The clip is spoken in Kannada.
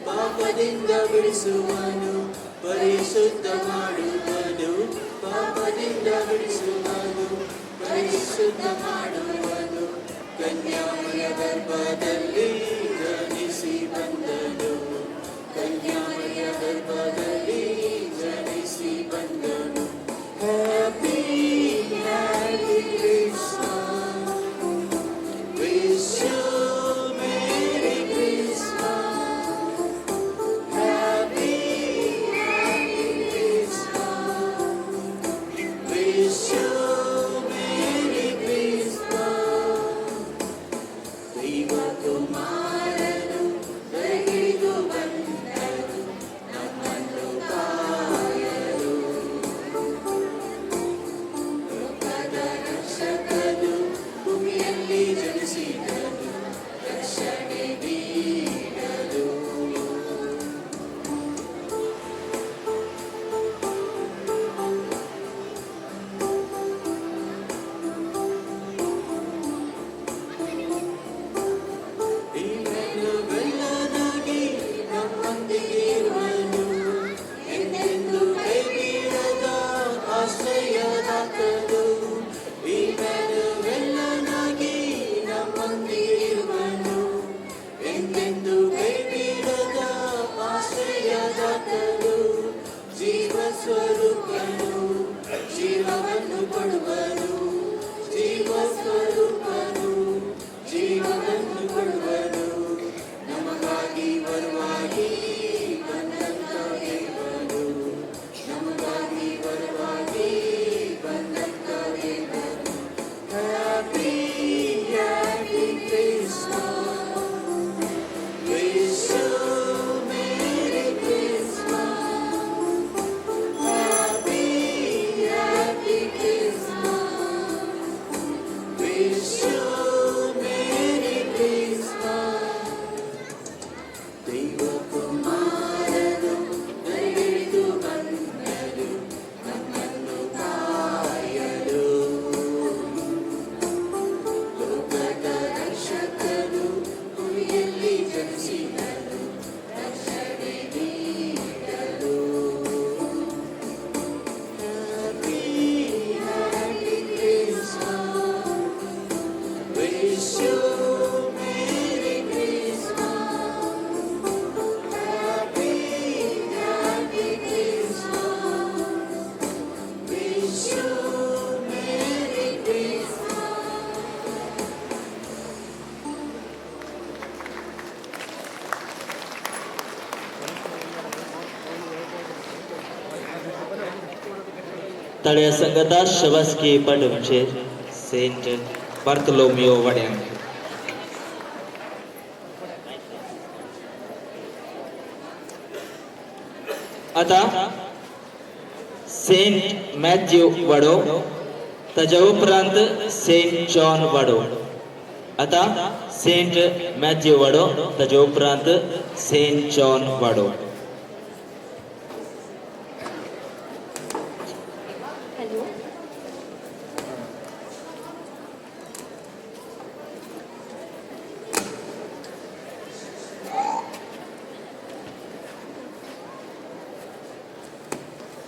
ಪಾಪದಿಂದ ಬಿಡಿಸುವನು, ಪರಿಶುದ್ಧ ಮಾಡುವನು. ಪಾಪದಿಂದ ಬಿಡಿಸುವನು, ಪರಿಶುದ್ಧ ಮಾಡುವನು. ಕನ್ಯಾಮರಿಯ ಗರ್ಭದಲ್ಲಿ ಜನಿಸಿ ಬಂದನು, ಕನ್ಯಾಮರಿಯ ಗರ್ಭದಲ್ಲಿ ಜನಿಸಿ ಬಂದನು. Happy happy Christmas, wish you merry Christmas. Happy happy Christmas, wish you merry Christmas. ದೈವ ಕುಮಾರನು ದಯೆಗಿಳಿದು ಬಂದನು, ನಮ್ಮನ್ನು ಕಾಯಲು. ಲೋಕದ ರಕ್ಷಕನು ಭೂಮಿಯಲ್ಲಿ ಜನಿಸಿದನು, ರಕ್ಷಣೆ ನೀಡಲು. ಇಮ್ಯಾನುವೇಲನಾಗಿ ನಮ್ಮೊಂದಿಗೆ ಇರುವನು, ಎಂದೆಂದೂ ಕೈಬಿಡದ ಆಶ್ರಯದಾತನು. ಇಮ್ಯಾನುವೇಲನಾಗಿ ನಮ್ಮೊಂದಿಗೆ ಇರುವನು, ಎಂದೆಂದೂ ಕೈಬಿಡದ ಆಶ್ರಯದಾತನು. ಜೀವ ಸ್ವರೂಪನು, ಜೀವವನ್ನು ಕೊಡುವನು. ಜೀವ ಸ್ವರೂಪನು, ಜೀವವನ್ನು ಕೊಡುವನು. ನಮಗಾಗಿ ವರವಾಗಿ ಬಂದಂತ ದೇವನು, ನಮಗಾಗಿ ವರವಾಗಿ ಬಂದಂತ ದೇವನು. Happy happy Christmas, wish you merry Christmas. Happy happy Christmas, wish you merry Christmas. ದೈವ ಕುಮಾರನು ದಯೆಗಿಳಿದು ಬಂದನು, ನಮ್ಮನ್ನು ಕಾಯಲು. ಲೋಕದ ರಕ್ಷಕನು ಭೂಮಿಯಲ್ಲಿ ಜನಿಸಿದನು, ರಕ್ಷಣೆ ನೀಡಲು. Happy happy Christmas, wish you merry Christmas. Happy happy Christmas, wish you merry Christmas. ತಳೆಯ ಸಂಘದ ಶಬಸ್ಕಿ बड़े सेंट बार्थोलोमेओ वड्यान. आता सेंट मॅथ्यू वडो, ताच्या उपरांत सेंट जॉन वडो. आता सेंट मॅथ्यू वडो, ताच्या उपरांत सेंट जॉन वडो.